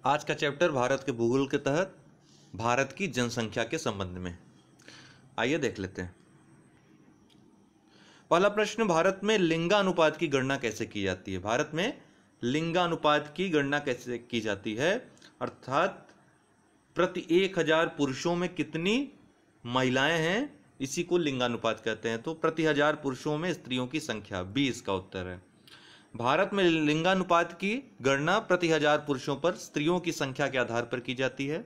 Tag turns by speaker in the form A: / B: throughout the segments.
A: आज का चैप्टर भारत के भूगोल के तहत भारत की जनसंख्या के संबंध में। आइए देख लेते हैं। पहला प्रश्न, भारत में लिंगानुपात की गणना कैसे की जाती है? भारत में लिंगानुपात की गणना कैसे की जाती है, अर्थात प्रति 1000 पुरुषों में कितनी महिलाएं हैं, इसी को लिंगानुपात कहते हैं। तो प्रति 1000 पुरुषों में स्त्रियों की संख्या, 20 का उत्तर है। भारत में लिंगानुपात की गणना प्रति 1000 पुरुषों पर स्त्रियों की संख्या के आधार पर की जाती है।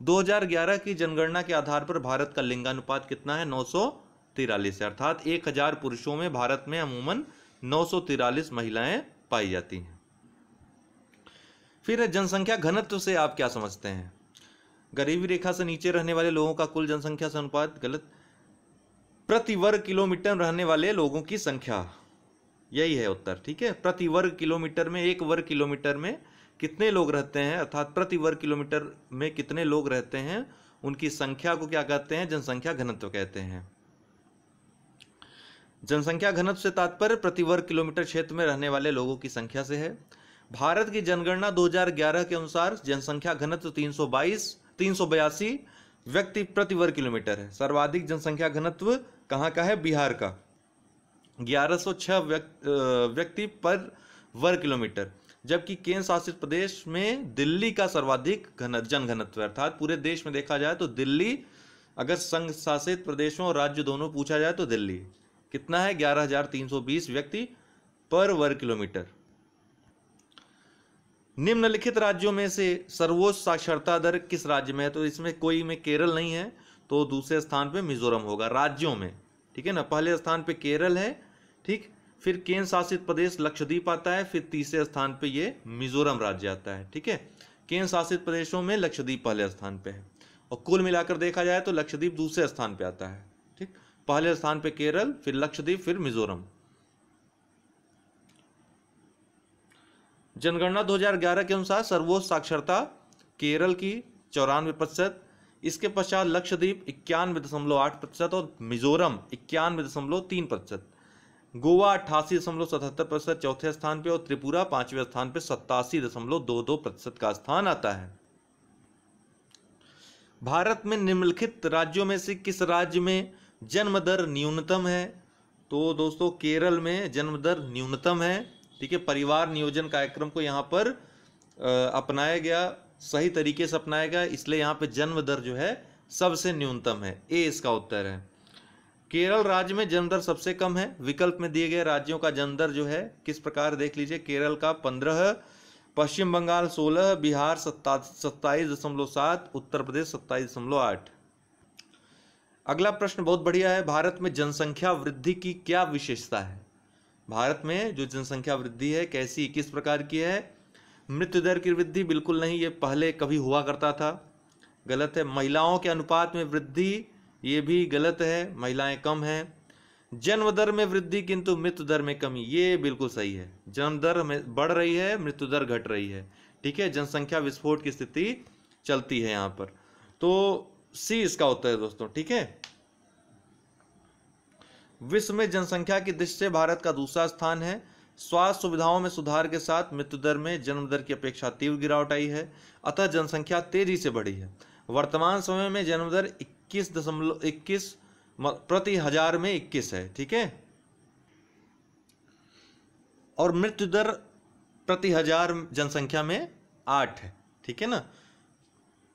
A: 2011 की जनगणना के आधार पर भारत का लिंगानुपात कितना है? 943 है, अर्थात 1000 पुरुषों में भारत में अमूमन 943 महिलाएं पाई जाती हैं। फिर जनसंख्या घनत्व से आप क्या समझते हैं? गरीबी रेखा से नीचे रहने वाले लोगों का कुल जनसंख्या से अनुपात, गलत। प्रति वर्ग किलोमीटर रहने वाले लोगों की संख्या, यही है उत्तर, ठीक है। प्रति वर्ग किलोमीटर में, एक वर्ग किलोमीटर में कितने लोग रहते हैं, अर्थात प्रति वर्ग किलोमीटर में कितने लोग रहते हैं, उनकी संख्या को क्या कहते हैं? जनसंख्या घनत्व कहते हैं। जनसंख्या घनत्व से तात्पर्य प्रति वर्ग किलोमीटर क्षेत्र में रहने वाले लोगों की संख्या से है। भारत की जनगणना 2011 के अनुसार जनसंख्या घनत्व 382 व्यक्ति प्रति वर्ग किलोमीटर है। सर्वाधिक जनसंख्या घनत्व कहाँ का है? बिहार का, 1106 व्यक्ति पर वर्ग किलोमीटर, जबकि केंद्र शासित प्रदेश में दिल्ली का सर्वाधिक जन घनत्व है। अर्थात पूरे देश में देखा जाए तो दिल्ली, अगर संघ शासित प्रदेशों और राज्य दोनों पूछा जाए तो दिल्ली कितना है? 11320 व्यक्ति पर वर्ग किलोमीटर। निम्नलिखित राज्यों में से सर्वोच्च साक्षरता दर किस राज्य में है? तो इसमें कोई में केरल नहीं है, तो दूसरे स्थान पे मिजोरम होगा राज्यों में, ठीक है ना। पहले स्थान पे केरल है, ठीक, फिर केंद्र शासित प्रदेश लक्षद्वीप आता है, फिर तीसरे स्थान पे ये मिजोरम राज्य आता है, ठीक है। केंद्र शासित प्रदेशों में लक्षद्वीप पहले स्थान पे है, और कुल मिलाकर देखा जाए तो लक्षद्वीप दूसरे स्थान पे आता है, ठीक। पहले स्थान पे केरल, फिर लक्षद्वीप, फिर मिजोरम। जनगणना 2011 के अनुसार सर्वोच्च साक्षरता केरल की 94%, इसके पश्चात लक्षद्वीप 91.8% और मिजोरम 91.3%, गोवा 88.77% चौथे स्थान पे, और त्रिपुरा 5वें स्थान पे 87.22% का स्थान आता है। भारत में निम्नलिखित राज्यों में से किस राज्य में जन्म दर न्यूनतम है? तो दोस्तों केरल में जन्म दर न्यूनतम है, ठीक है। परिवार नियोजन कार्यक्रम को यहाँ पर अपनाया गया, सही तरीके से अपनाया गया, इसलिए यहाँ पे जन्म दर जो है सबसे न्यूनतम है, ए इसका उत्तर है। केरल राज्य में जन्म दर सबसे कम है। विकल्प में दिए गए राज्यों का जन्म दर जो है किस प्रकार, देख लीजिए। केरल का 15, पश्चिम बंगाल 16, बिहार 27.7, उत्तर प्रदेश 27.8। अगला प्रश्न बहुत बढ़िया है। भारत में जनसंख्या वृद्धि की क्या विशेषता है? भारत में जो जनसंख्या वृद्धि है कैसी, किस प्रकार की है? मृत्यु दर की वृद्धि, बिल्कुल नहीं, ये पहले कभी हुआ करता था, गलत है। महिलाओं के अनुपात में वृद्धि, ये भी गलत है, महिलाएं कम हैं। जन्म दर में वृद्धि किंतु मृत्यु दर में कमी, ये बिल्कुल सही है। जन्म दर में बढ़ रही है, मृत्यु दर घट रही है, ठीक है। जनसंख्या विस्फोट की स्थिति चलती है यहाँ पर, तो सी इसका उत्तर है दोस्तों, ठीक है। विश्व में जनसंख्या की दृष्टि से भारत का दूसरा स्थान है। स्वास्थ्य सुविधाओं में सुधार के साथ मृत्यु दर में जन्म दर की अपेक्षा तीव्र गिरावट आई है, अतः जनसंख्या तेजी से बढ़ी है। वर्तमान समय में जन्म दर 21 प्रति 1000 में 21 है, ठीक है, और मृत्यु दर प्रति 1000 जनसंख्या में 8 है, ठीक है ना।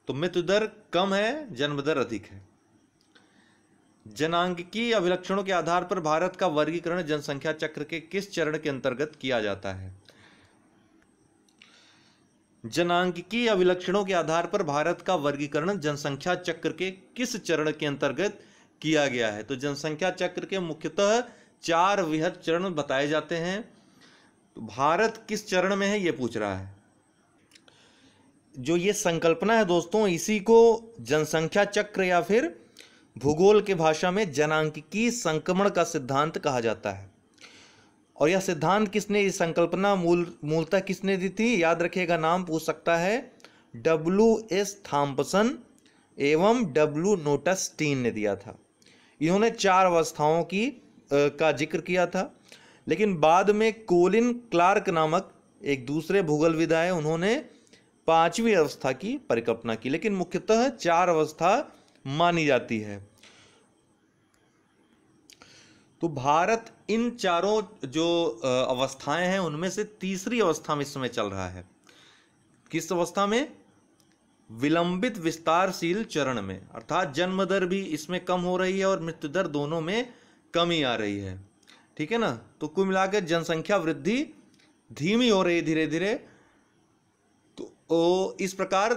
A: तो मृत्यु दर कम है, जन्म दर अधिक है। जनांगीय अभिलक्षणों के आधार पर भारत का वर्गीकरण जनसंख्या चक्र के किस चरण के अंतर्गत किया जाता है? जनांगीय अभिलक्षणों के आधार पर भारत का वर्गीकरण जनसंख्या चक्र के किस चरण के अंतर्गत किया गया है? तो जनसंख्या चक्र के मुख्यतः 4 वृहद चरण बताए जाते हैं। तो भारत किस चरण में है ये पूछ रहा है। जो ये संकल्पना है दोस्तों, इसी को जनसंख्या चक्र या फिर भूगोल के भाषा में जनांकीय संक्रमण का सिद्धांत कहा जाता है। और यह सिद्धांत किसने, इस संकल्पना मूलतः किसने दी थी? याद रखिएगा, नाम पूछ सकता है, W.S. थॉम्पसन एवं W. नोटस्टीन ने दिया था। इन्होंने 4 अवस्थाओं का जिक्र किया था, लेकिन बाद में कोलिन क्लार्क नामक एक दूसरे भूगोलविद आए, उन्होंने 5वीं अवस्था की परिकल्पना की, लेकिन मुख्यतः 4 अवस्था मानी जाती है। तो भारत इन चारों जो अवस्थाएं हैं उनमें से तीसरी अवस्था में इस समय चल रहा है। किस अवस्था में? विलंबित विस्तारशील चरण में, अर्थात जन्म दर भी इसमें कम हो रही है और मृत्यु दर दोनों में कमी आ रही है। ठीक है ना। तो कुल मिलाकर जनसंख्या वृद्धि धीमी हो रही है धीरे धीरे। तो इस प्रकार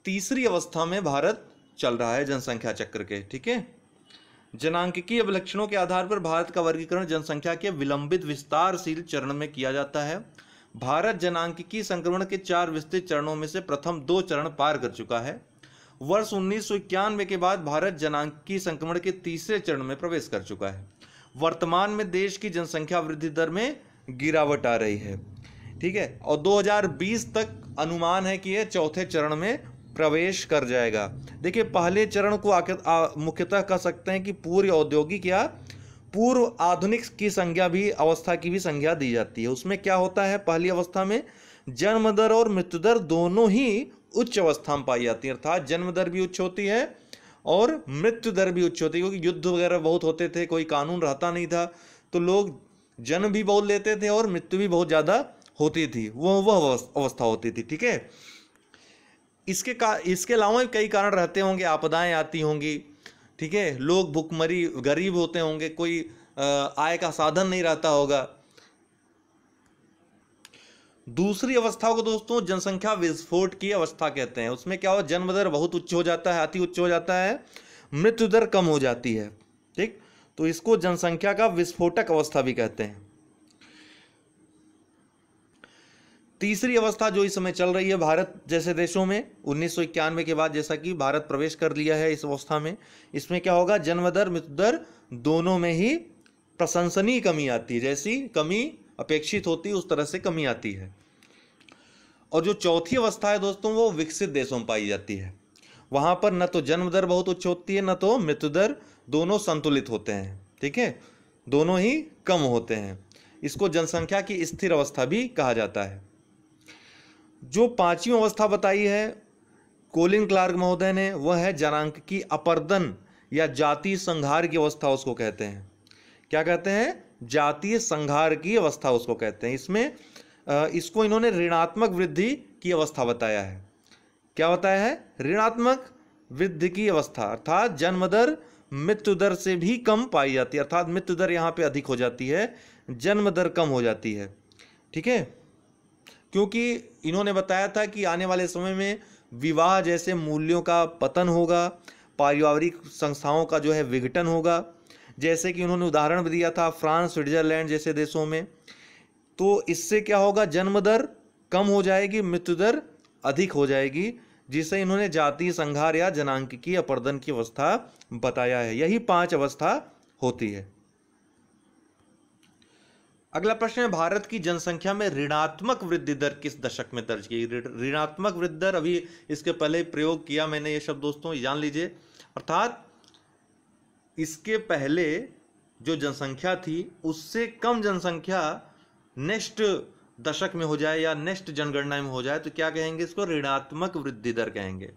A: तीसरी अवस्था में भारत चल रहा है जनसंख्या चक्र के। ठीक है। जनांकीय अभिलक्षणों के आधार पर भारत का वर्गीकरण जनसंख्या के विलंबित विस्तारशील चरण में किया जाता है। भारत जनांकीय संक्रमण के 4 विस्तृत चरणों में से प्रथम 2 चरण पार कर चुका है। वर्ष 1991 के बाद भारत जनांकीय संक्रमण के तीसरे चरण में प्रवेश कर चुका है। वर्तमान में देश की जनसंख्या वृद्धि दर में गिरावट आ रही है। ठीक है। और 2020 तक अनुमान है कि यह चौथे चरण में प्रवेश कर जाएगा। देखिए, पहले चरण को मुख्यतः कह सकते हैं कि पूर्व औद्योगिक या पूर्व आधुनिक की संज्ञा भी अवस्था की भी संज्ञा दी जाती है। उसमें क्या होता है? पहली अवस्था में जन्म दर और मृत्यु दर दोनों ही उच्च अवस्था में पाई जाती है, अर्थात जन्म दर भी उच्च होती है और मृत्यु दर भी उच्च होती है, क्योंकि युद्ध वगैरह बहुत होते थे, कोई कानून रहता नहीं था, तो लोग जन्म भी बहुत लेते थे और मृत्यु भी बहुत ज़्यादा होती थी। वह अवस्था होती थी। ठीक है। इसके अलावा कई कारण रहते होंगे, आपदाएं आती होंगी। ठीक है। लोग भुखमरी, गरीब होते होंगे, कोई आय का साधन नहीं रहता होगा। दूसरी अवस्था को दोस्तों जनसंख्या विस्फोट की अवस्था कहते हैं। उसमें क्या हो? जन्म दर बहुत उच्च हो जाता है, अति उच्च हो जाता है, मृत्यु दर कम हो जाती है। ठीक। तो इसको जनसंख्या का विस्फोटक अवस्था भी कहते हैं। तीसरी अवस्था जो इस समय चल रही है भारत जैसे देशों में 1991 के बाद, जैसा कि भारत प्रवेश कर लिया है इस अवस्था में, इसमें क्या होगा? जन्म दर मृत्यु दर दोनों में ही प्रशंसनीय कमी आती है। जैसी कमी अपेक्षित होती है उस तरह से कमी आती है। और जो चौथी अवस्था है दोस्तों, वो विकसित देशों में पाई जाती है। वहां पर न तो जन्म दर बहुत उच्च होती है, न तो मृत्यु दर, दोनों संतुलित होते हैं। ठीक है। दोनों ही कम होते हैं। इसको जनसंख्या की स्थिर अवस्था भी कहा जाता है। जो 5वीं अवस्था बताई है कोलिन क्लार्क महोदय ने, वह है जनांकीय अपर्दन या जातीय संघार की अवस्था उसको कहते हैं। क्या कहते हैं? जातीय संघार की अवस्था उसको कहते हैं। इसमें इसको इन्होंने ऋणात्मक वृद्धि की अवस्था बताया है। क्या बताया है? ऋणात्मक वृद्धि की अवस्था, अर्थात जन्म दर मृत्यु दर से भी कम पाई जाती है, अर्थात मृत्यु दर यहाँ पे अधिक हो जाती है, जन्म दर कम हो जाती है। ठीक है। क्योंकि इन्होंने बताया था कि आने वाले समय में विवाह जैसे मूल्यों का पतन होगा, पारिवारिक संस्थाओं का जो है विघटन होगा, जैसे कि उन्होंने उदाहरण भी दिया था फ्रांस, स्विट्जरलैंड जैसे देशों में। तो इससे क्या होगा? जन्म दर कम हो जाएगी, मृत्यु दर अधिक हो जाएगी, जिसे इन्होंने जातीय संघार या जनांकीय अपर्दन की अवस्था बताया है। यही 5 अवस्था होती है। अगला प्रश्न है, भारत की जनसंख्या में ऋणात्मक वृद्धि दर किस दशक में दर्ज की? ऋणात्मक वृद्धि दर, अभी इसके पहले प्रयोग किया मैंने ये शब्द दोस्तों, जान लीजिए। अर्थात इसके पहले जो जनसंख्या थी उससे कम जनसंख्या नेक्स्ट दशक में हो जाए या नेक्स्ट जनगणना में हो जाए तो क्या कहेंगे? इसको ऋणात्मक वृद्धि दर कहेंगे,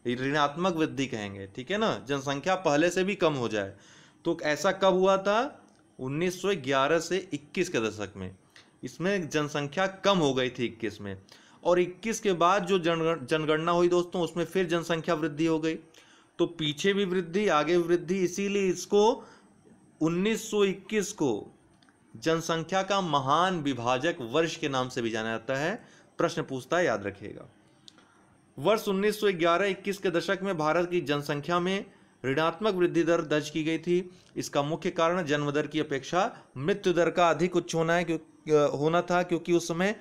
A: ऋणात्मक वृद्धि कहेंगे। ठीक है ना। जनसंख्या पहले से भी कम हो जाए। तो ऐसा कब हुआ था? 1911 से 21 के दशक में इसमें जनसंख्या कम हो गई थी 21 में, और 21 के बाद जो जनगणना हुई दोस्तों उसमें फिर जनसंख्या वृद्धि हो गई। तो पीछे भी वृद्धि, आगे भी वृद्धि, इसीलिए इसको 1921 को जनसंख्या का महान विभाजक वर्ष के नाम से भी जाना जाता है। प्रश्न पूछता है, याद रखिएगा। वर्ष 1911-21 के दशक में भारत की जनसंख्या में ऋणात्मक वृद्धि दर दर्ज की गई थी। इसका मुख्य कारण जन्म दर की अपेक्षा मृत्यु दर का अधिक उच्च होना था, क्योंकि उस समय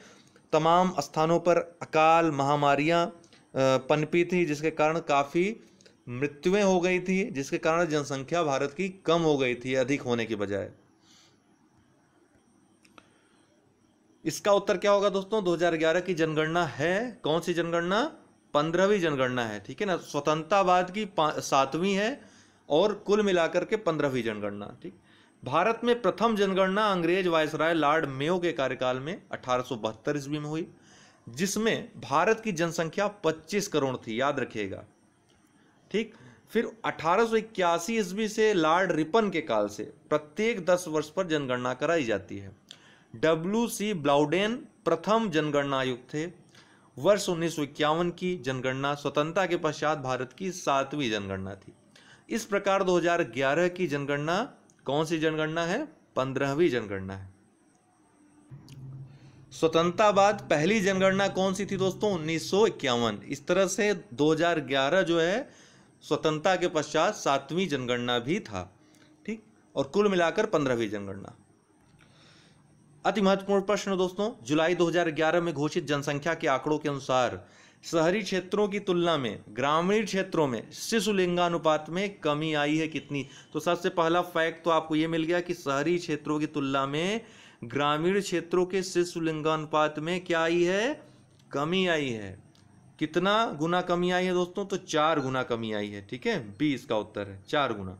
A: तमाम स्थानों पर अकाल, महामारियां पनपी थी, जिसके कारण काफ़ी मृत्युएं हो गई थी, जिसके कारण जनसंख्या भारत की कम हो गई थी अधिक होने के बजाय। इसका उत्तर क्या होगा दोस्तों? 2011 की जनगणना है। कौन सी जनगणना? 15वीं जनगणना है। ठीक है ना। स्वतंत्रता बाद की 7वीं है और कुल मिलाकर के 15वीं जनगणना। ठीक। भारत में प्रथम जनगणना अंग्रेज वायसराय लॉर्ड मेयो के कार्यकाल में 1872 ईस्वी में हुई। जिसमें भारत की जनसंख्या 25 करोड़ थी, याद रखिएगा। ठीक, फिर 1881 ईस्वी से लॉर्ड रिपन के काल से प्रत्येक 10 वर्ष पर जनगणना कराई जाती है। W.C. ब्लाउडेन प्रथम जनगणना आयुक्त थे। वर्ष 1951 की जनगणना स्वतंत्रता के पश्चात भारत की 7वीं जनगणना थी। इस प्रकार 2011 की जनगणना कौन सी जनगणना है? 15वीं जनगणना है। स्वतंत्रता बाद पहली जनगणना कौन सी थी दोस्तों? 1951। इस तरह से 2011 जो है स्वतंत्रता के पश्चात 7वीं जनगणना भी था। ठीक, और कुल मिलाकर 15वीं जनगणना। अति महत्वपूर्ण प्रश्न दोस्तों, जुलाई 2011 में घोषित जनसंख्या के आंकड़ों के अनुसार शहरी क्षेत्रों की तुलना में ग्रामीण क्षेत्रों में शिशु लिंगानुपात में कमी आई है कितनी? तो सबसे पहला फैक्ट तो आपको यह मिल गया कि शहरी क्षेत्रों की तुलना में ग्रामीण क्षेत्रों के शिशु लिंगानुपात में क्या आई है? कमी आई है। कितना गुना कमी आई है दोस्तों? तो 4 गुना कमी आई है। ठीक है, बी इसका उत्तर है, 4 गुना।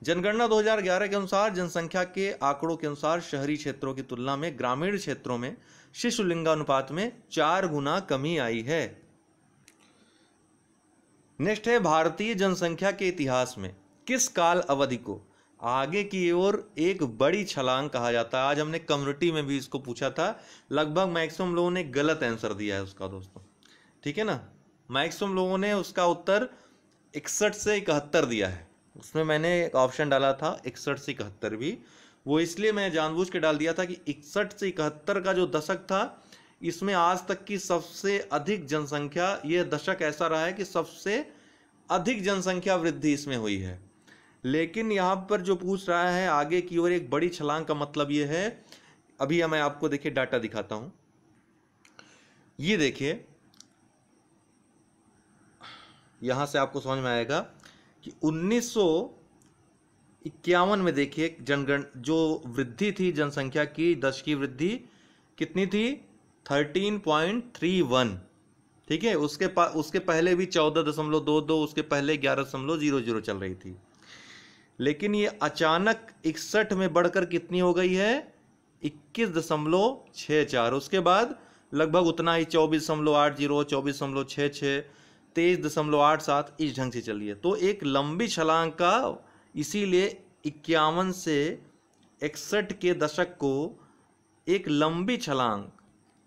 A: जनगणना 2011 के अनुसार जनसंख्या के आंकड़ों के अनुसार शहरी क्षेत्रों की तुलना में ग्रामीण क्षेत्रों में शिशु लिंगानुपात में 4 गुना कमी आई है। नेक्स्ट है, भारतीय जनसंख्या के इतिहास में किस काल अवधि को आगे की ओर एक बड़ी छलांग कहा जाता है? आज हमने कम्युनिटी में भी इसको पूछा था, लगभग मैक्सिमम लोगों ने गलत आंसर दिया है उसका दोस्तों। ठीक है ना, मैक्सिमम लोगों ने उसका उत्तर 61 से 71 दिया है। उसमें मैंने एक ऑप्शन डाला था 61 से 71 भी, वो इसलिए मैं जानबूझ के डाल दिया था कि 61 से 71 का जो दशक था, इसमें आज तक की सबसे अधिक जनसंख्या, ये दशक ऐसा रहा है कि सबसे अधिक जनसंख्या वृद्धि इसमें हुई है। लेकिन यहाँ पर जो पूछ रहा है आगे की ओर एक बड़ी छलांग का मतलब ये है, अभी मैं आपको देखिए डाटा दिखाता हूँ। ये देखिए, यहाँ से आपको समझ में आएगा कि 1951 में देखिए जनगण जो वृद्धि थी जनसंख्या की, दशकीय वृद्धि कितनी थी? 13.31। ठीक है, उसके पहले भी 14.22, उसके पहले 11.00 चल रही थी। लेकिन ये अचानक 61 में बढ़कर कितनी हो गई है? 21.64। उसके बाद लगभग उतना ही 24.80, 24.66, 23.87 इस ढंग से चली है। तो एक लंबी छलांग का, इसीलिए 51 से 61 के दशक को एक लंबी छलांग,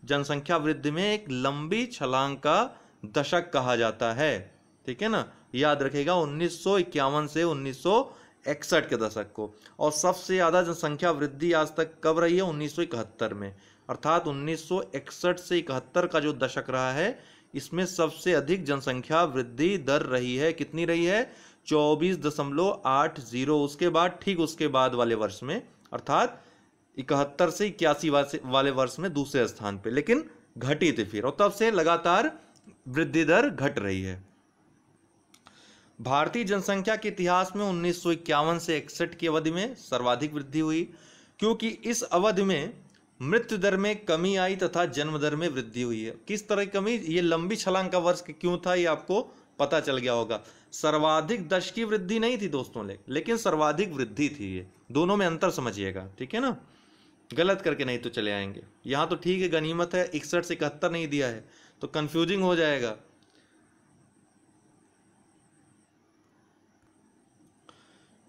A: जनसंख्या वृद्धि में एक लंबी छलांग का दशक कहा जाता है। ठीक है ना, याद रखेगा 1951 से 1961 के दशक को। और सबसे ज्यादा जनसंख्या वृद्धि आज तक कब रही है? 1971 में, अर्थात 1961 से 71 का जो दशक रहा है, इसमें सबसे अधिक जनसंख्या वृद्धि दर रही है। कितनी रही है? 24.80। उसके बाद, ठीक उसके बाद वाले वर्ष में, अर्थात 71 से 81 वाले वर्ष में दूसरे स्थान पे, लेकिन घटी थी फिर, और तब से लगातार वृद्धि दर घट रही है। भारतीय जनसंख्या के इतिहास में 1951 से 61 की अवधि में सर्वाधिक वृद्धि हुई, क्योंकि इस अवधि में मृत्यु दर में कमी आई तथा जन्म दर में वृद्धि हुई है। किस तरह की कमी? ये लंबी छलांग का वर्ष क्यों था, ये आपको पता चल गया होगा। सर्वाधिक दशकीय वृद्धि नहीं थी दोस्तों, लेकिन सर्वाधिक वृद्धि थी। ये दोनों में अंतर समझिएगा। ठीक है ना, गलत करके नहीं तो चले आएंगे। यहाँ तो ठीक है, गनीमत है 61 से 71 नहीं दिया है तो कंफ्यूजिंग हो जाएगा।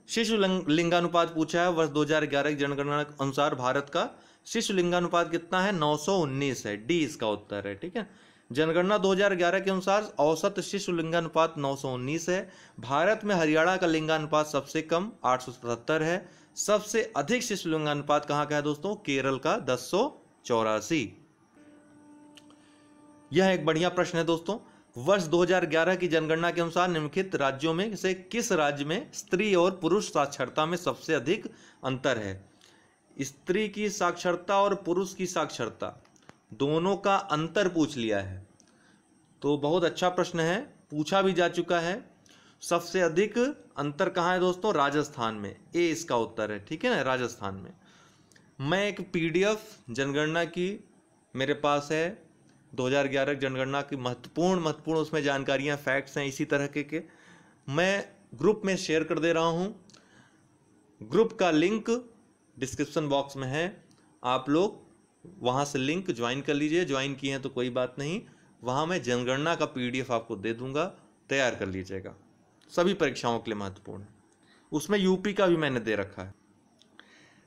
A: शिशु लिंगानुपात पूछा है। वर्ष 2011 की जनगणना के अनुसार भारत का शिशु लिंगानुपात कितना है? 919 है, डी इसका उत्तर है। ठीक है, जनगणना 2011 के अनुसार औसत शिशु लिंगानुपात 919 है। भारत में हरियाणा का लिंगानुपात सबसे कम 877 है। सबसे अधिक शिशु लिंगानुपात कहाँ का है दोस्तों? केरल का 1084। यह एक बढ़िया प्रश्न है दोस्तों। वर्ष 2011 की जनगणना के अनुसार निम्नलिखित राज्यों में से किस राज्य में स्त्री और पुरुष साक्षरता में सबसे अधिक अंतर है? स्त्री की साक्षरता और पुरुष की साक्षरता दोनों का अंतर पूछ लिया है, तो बहुत अच्छा प्रश्न है, पूछा भी जा चुका है। सबसे अधिक अंतर कहाँ है दोस्तों? राजस्थान में, ए इसका उत्तर है। ठीक है ना, राजस्थान में। मैं एक पीडीएफ जनगणना की मेरे पास है, 2011 जनगणना की महत्वपूर्ण उसमें जानकारियां, फैक्ट्स हैं इसी तरह के मैं ग्रुप में शेयर कर दे रहा हूं। ग्रुप का लिंक डिस्क्रिप्शन बॉक्स में है, आप लोग वहाँ से लिंक ज्वाइन कर लीजिए, ज्वाइन किए हैं तो कोई बात नहीं, वहाँ मैं जनगणना का PDF आपको दे दूंगा, तैयार कर लीजिएगा, सभी परीक्षाओं के लिए महत्वपूर्ण है। उसमें यूपी का भी मैंने दे रखा है।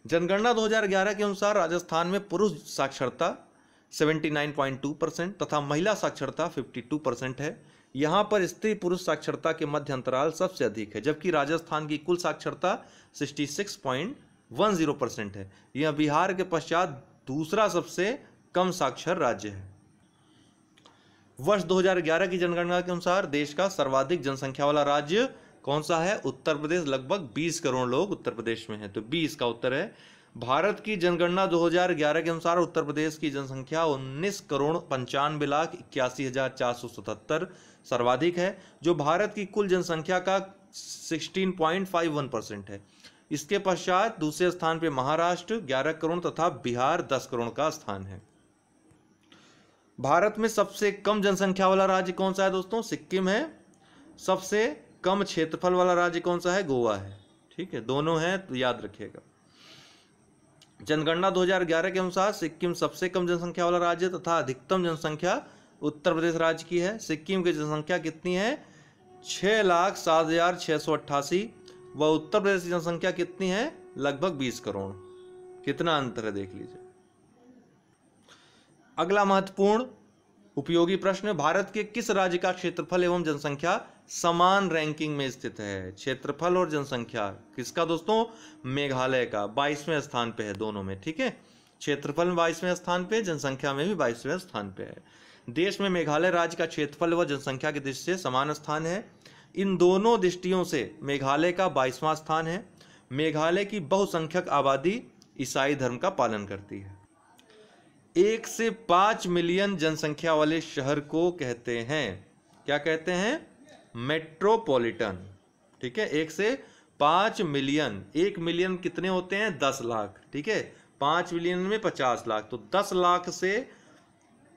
A: जनगणना 2011 के अनुसार राजस्थान में पुरुष साक्षरता 79.2% तथा महिला साक्षरता 52% है। यहाँ पर स्त्री पुरुष साक्षरता के मध्य अंतराल सबसे अधिक है, जबकि राजस्थान की कुल साक्षरता 66.10% है। यह बिहार के पश्चात दूसरा सबसे कम साक्षर राज्य है। वर्ष 2011 की जनगणना के अनुसार देश का सर्वाधिक जनसंख्या वाला राज्य कौन सा है? उत्तर प्रदेश। लगभग 20 करोड़ लोग उत्तर प्रदेश में हैं, तो 20 का उत्तर है। भारत की जनगणना 2011 के अनुसार उत्तर प्रदेश की जनसंख्या 19,95,81,477 सर्वाधिक है, जो भारत की कुल जनसंख्या का 16.51% है। इसके पश्चात दूसरे स्थान पे महाराष्ट्र 11 करोड़ तथा बिहार 10 करोड़ का स्थान है। भारत में सबसे कम जनसंख्या वाला राज्य कौन सा है दोस्तों? सिक्किम है। सबसे कम क्षेत्रफल वाला राज्य कौन सा है? गोवा है। ठीक है, दोनों हैं तो याद रखिएगा। जनगणना 2011 के अनुसार सिक्किम सबसे कम जनसंख्या वाला राज्य तथा अधिकतम जनसंख्या उत्तर प्रदेश राज्य की है। सिक्किम की जनसंख्या कितनी है? 6,07,688 व उत्तर प्रदेश की जनसंख्या कितनी है? लगभग 20 करोड़। कितना अंतर है देख लीजिए। अगला महत्वपूर्ण उपयोगी प्रश्न, भारत के किस राज्य का क्षेत्रफल एवं जनसंख्या समान रैंकिंग में स्थित है? क्षेत्रफल और जनसंख्या किसका दोस्तों? मेघालय का 22वें स्थान पे है दोनों में। ठीक है, क्षेत्रफल में 22वें स्थान पे, जनसंख्या में भी 22वें स्थान पे है। देश में मेघालय राज्य का क्षेत्रफल व जनसंख्या की दृष्टि से समान स्थान है। इन दोनों दृष्टियों से मेघालय का 22वां स्थान है। मेघालय की बहुसंख्यक आबादी ईसाई धर्म का पालन करती है। 1 से 5 मिलियन जनसंख्या वाले शहर को कहते हैं, क्या कहते हैं? मेट्रोपॉलिटन। ठीक है, 1 से 5 मिलियन। 1 मिलियन कितने होते हैं? 10 लाख। ठीक है, 5 मिलियन में 50 लाख, तो 10 लाख से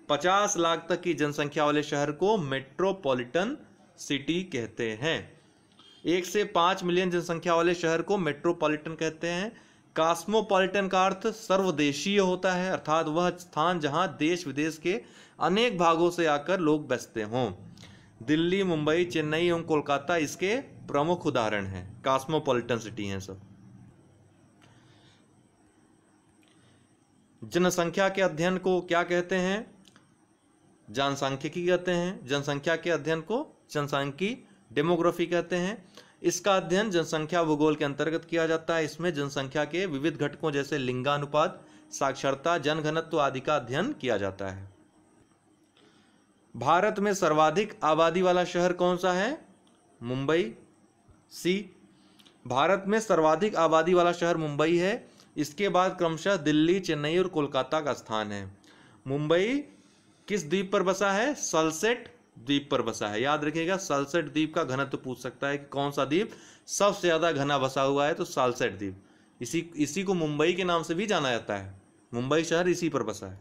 A: 50 लाख तक की जनसंख्या वाले शहर को मेट्रोपॉलिटन सिटी कहते हैं। 1 से 5 मिलियन जनसंख्या वाले शहर को मेट्रोपॉलिटन कहते हैं। कॉस्मोपॉलिटन का अर्थ सर्वदेशीय होता है, अर्थात वह स्थान जहां देश विदेश के अनेक भागों से आकर लोग बसते हों। दिल्ली, मुंबई, चेन्नई एवं कोलकाता इसके प्रमुख उदाहरण हैं, कॉस्मोपॉलिटन सिटी हैं सब। जनसंख्या के अध्ययन को क्या कहते हैं? जनसांख्यिकी कहते हैं। जनसंख्या के अध्ययन को जनसांख्यिकी, डेमोग्राफी कहते हैं। इसका अध्ययन जनसंख्या भूगोल के अंतर्गत किया जाता है। इसमें जनसंख्या के विविध घटकों जैसे लिंगानुपात, साक्षरता, जनघनत्व आदि का अध्ययन किया जाता है। भारत में सर्वाधिक आबादी वाला शहर कौन सा है? मुंबई। सी। भारत में सर्वाधिक आबादी वाला शहर मुंबई है। इसके बाद क्रमशः दिल्ली, चेन्नई और कोलकाता का स्थान है। मुंबई किस द्वीप पर बसा है? सल्सेट द्वीप पर बसा है। याद रखिएगा, सल्सेट द्वीप का घनत्व पूछ सकता है कि कौन सा द्वीप सबसे ज्यादा घना बसा हुआ है, तो सल्सेट द्वीप। इसी को मुंबई के नाम से भी जाना जाता है। मुंबई शहर इसी पर बसा है।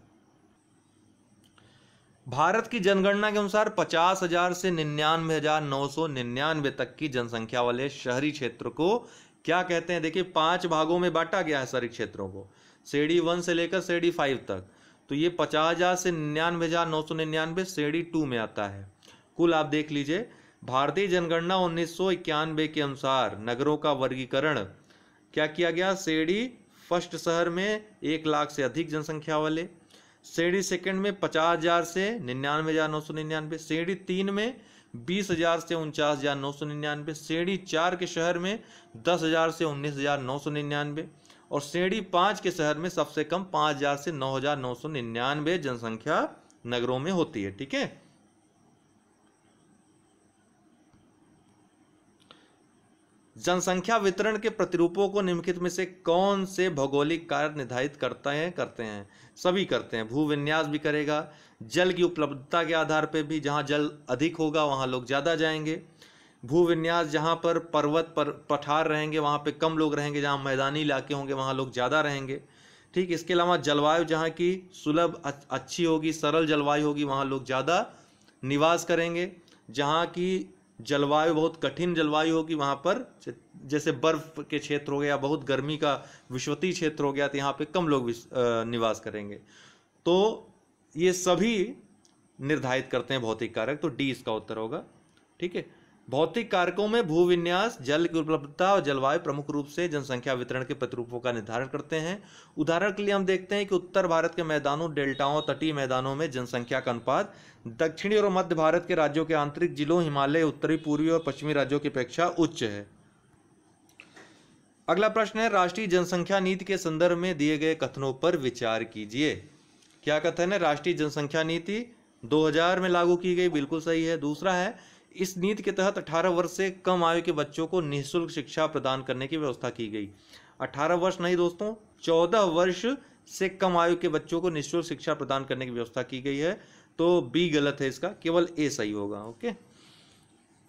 A: भारत की जनगणना के अनुसार 50,000 से 99,999 तक की जनसंख्या वाले शहरी क्षेत्र को क्या कहते हैं? देखिए, 5 भागों में बांटा गया है शहरी क्षेत्रों को, श्रेणी 1 से लेकर श्रेणी 5 तक। तो ये 50,000 से 99,999 श्रेणी 2 में आता है। कुल आप देख लीजिए, भारतीय जनगणना 1991 के अनुसार नगरों का वर्गीकरण क्या किया गया? श्रेणी फर्स्ट शहर में 1 लाख से अधिक जनसंख्या वाले, श्रेणी सेकंड में 50,000 से 99,999, श्रेणी 3 में 20,000 से 49,999, श्रेणी 4 के शहर में 10,000 से 19,999 और श्रेणी 5 के शहर में सबसे कम 5,000 से 9,999 जनसंख्या नगरों में होती है। ठीक है, जनसंख्या वितरण के प्रतिरूपों को निम्नलिखित में से कौन से भौगोलिक कारक निर्धारित करते हैं? सभी करते हैं। भूविन्यास भी करेगा, जल की उपलब्धता के आधार पर भी, जहां जल अधिक होगा वहां लोग ज्यादा जाएंगे। भूविन्यास, जहां पर पर्वत पर पठार रहेंगे वहां पे कम लोग रहेंगे, जहां मैदानी इलाके होंगे वहां लोग ज्यादा रहेंगे। ठीक, इसके अलावा जलवायु, जहां की सुलभ अच्छी होगी, सरल जलवायु होगी, वहां लोग ज्यादा निवास करेंगे। जहां की जलवायु बहुत कठिन जलवायु होगी, वहां पर जैसे बर्फ के क्षेत्र हो गया, बहुत गर्मी का विषुवतीय क्षेत्र हो गया, तो यहाँ पे कम लोग निवास करेंगे। तो ये सभी निर्धारित करते हैं भौतिक कारक, तो डी इसका उत्तर होगा। ठीक है, भौतिक कारकों में भूविन्यास, जल की उपलब्धता और जलवायु प्रमुख रूप से जनसंख्या वितरण के प्रतिरूपों का निर्धारण करते हैं। उदाहरण के लिए हम देखते हैं कि उत्तर भारत के मैदानों, डेल्टाओं, तटीय मैदानों में जनसंख्या का अनुपात दक्षिणी और मध्य भारत के राज्यों के आंतरिक जिलों, हिमालय, उत्तरी, पूर्वी और पश्चिमी राज्यों की अपेक्षा उच्च है। अगला प्रश्न है, राष्ट्रीय जनसंख्या नीति के संदर्भ में दिए गए कथनों पर विचार कीजिए। क्या कथन है? राष्ट्रीय जनसंख्या नीति 2000 में लागू की गई, बिल्कुल सही है। दूसरा है, इस नीति के तहत 18 वर्ष से कम आयु के बच्चों को निःशुल्क शिक्षा प्रदान करने की व्यवस्था की गई। 18 वर्ष नहीं दोस्तों, 14 वर्ष से कम आयु के बच्चों को निःशुल्क शिक्षा प्रदान करने की व्यवस्था की गई है, तो बी गलत है इसका, केवल ए सही होगा। ओके,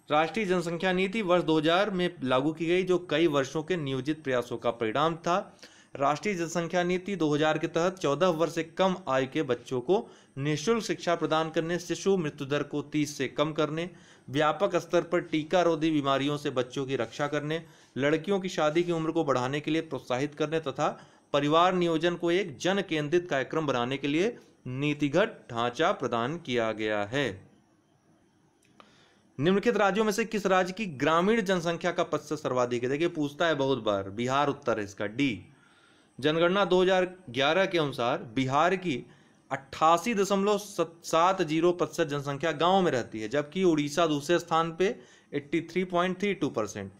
A: राष्ट्रीय जनसंख्या नीति वर्ष 2000 में लागू की गई, जो कई वर्षों के नियोजित प्रयासों का परिणाम था। राष्ट्रीय जनसंख्या नीति 2000 के तहत 14 वर्ष से कम आयु के बच्चों को निःशुल्क शिक्षा प्रदान करने, शिशु मृत्यु दर को 30 से कम करने, व्यापक स्तर पर टीका रोधी बीमारियों से बच्चों की रक्षा करने, लड़कियों की शादी की उम्र को बढ़ाने के लिए प्रोत्साहित करने तथा परिवार नियोजन को एक जन केंद्रित कार्यक्रम बनाने के लिए नीतिगत ढांचा प्रदान किया गया है। निम्नलिखित राज्यों में से किस राज्य की ग्रामीण जनसंख्या का प्रतिशत सर्वाधिक है? देखिए पूछता है बहुत बार, बिहार उत्तर है इसका, डी। जनगणना 2011 के अनुसार बिहार की 88.70% जनसंख्या गांव में रहती है, जबकि उड़ीसा दूसरे स्थान पे 83.32%,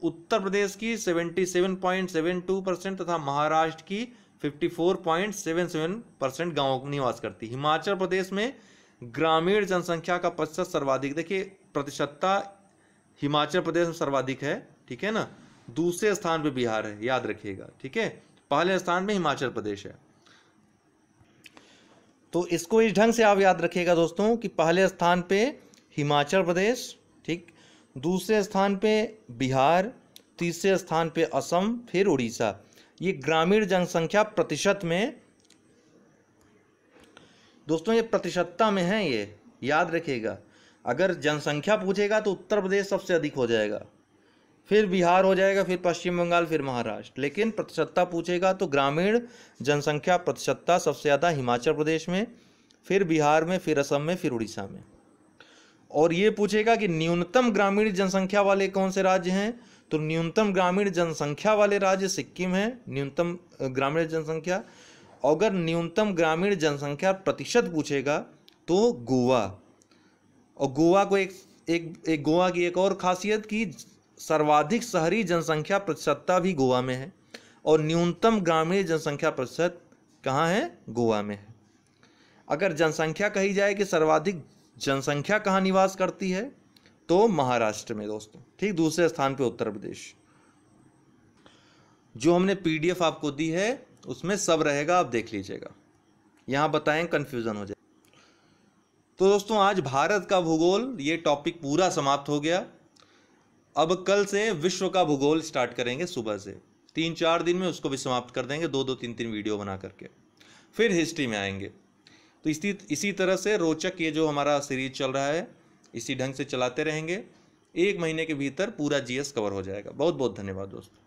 A: उत्तर प्रदेश की 77.72% तथा महाराष्ट्र की 54.77% गांव निवास करती है। हिमाचल प्रदेश में ग्रामीण जनसंख्या का प्रतिशत सर्वाधिक, देखिए प्रतिशतता हिमाचल प्रदेश में सर्वाधिक है, ठीक है ना, दूसरे स्थान पे बिहार है, याद रखिएगा। ठीक है, पहले स्थान में हिमाचल प्रदेश है। तो इसको इस ढंग से आप याद रखिएगा दोस्तों कि पहले स्थान पे हिमाचल प्रदेश, ठीक, दूसरे स्थान पे बिहार, तीसरे स्थान पे असम, फिर उड़ीसा। ये ग्रामीण जनसंख्या प्रतिशत में दोस्तों, ये प्रतिशतता में है, ये याद रखिएगा। अगर जनसंख्या पूछेगा तो उत्तर प्रदेश सबसे अधिक हो जाएगा, फिर बिहार हो जाएगा, फिर पश्चिम बंगाल, फिर महाराष्ट्र। लेकिन प्रतिशतता पूछेगा तो ग्रामीण जनसंख्या प्रतिशतता सबसे ज़्यादा हिमाचल प्रदेश में, फिर बिहार में, फिर असम में, फिर उड़ीसा में। और ये पूछेगा कि न्यूनतम ग्रामीण जनसंख्या वाले कौन से राज्य हैं, तो न्यूनतम ग्रामीण जनसंख्या वाले राज्य सिक्किम है, न्यूनतम ग्रामीण जनसंख्या। अगर न्यूनतम ग्रामीण जनसंख्या प्रतिशत पूछेगा तो गोवा। और गोवा को एक गोवा की एक और खासियत की सर्वाधिक शहरी जनसंख्या प्रतिशतता भी गोवा में है, और न्यूनतम ग्रामीण जनसंख्या प्रतिशत कहाँ है? गोवा में है। अगर जनसंख्या कही जाए कि सर्वाधिक जनसंख्या कहाँ निवास करती है, तो महाराष्ट्र में दोस्तों, ठीक, दूसरे स्थान पे उत्तर प्रदेश। जो हमने PDF आपको दी है उसमें सब रहेगा, आप देख लीजिएगा, यहाँ बताएं कंफ्यूजन हो जाए। तो दोस्तों आज भारत का भूगोल ये टॉपिक पूरा समाप्त हो गया। अब कल से विश्व का भूगोल स्टार्ट करेंगे सुबह से, 3-4 दिन में उसको भी समाप्त कर देंगे, 2-2, 3-3 वीडियो बना करके। फिर हिस्ट्री में आएंगे। तो इसी तरह से रोचक ये जो हमारा सीरीज चल रहा है, इसी ढंग से चलाते रहेंगे। 1 महीने के भीतर पूरा GS कवर हो जाएगा। बहुत बहुत धन्यवाद दोस्तों।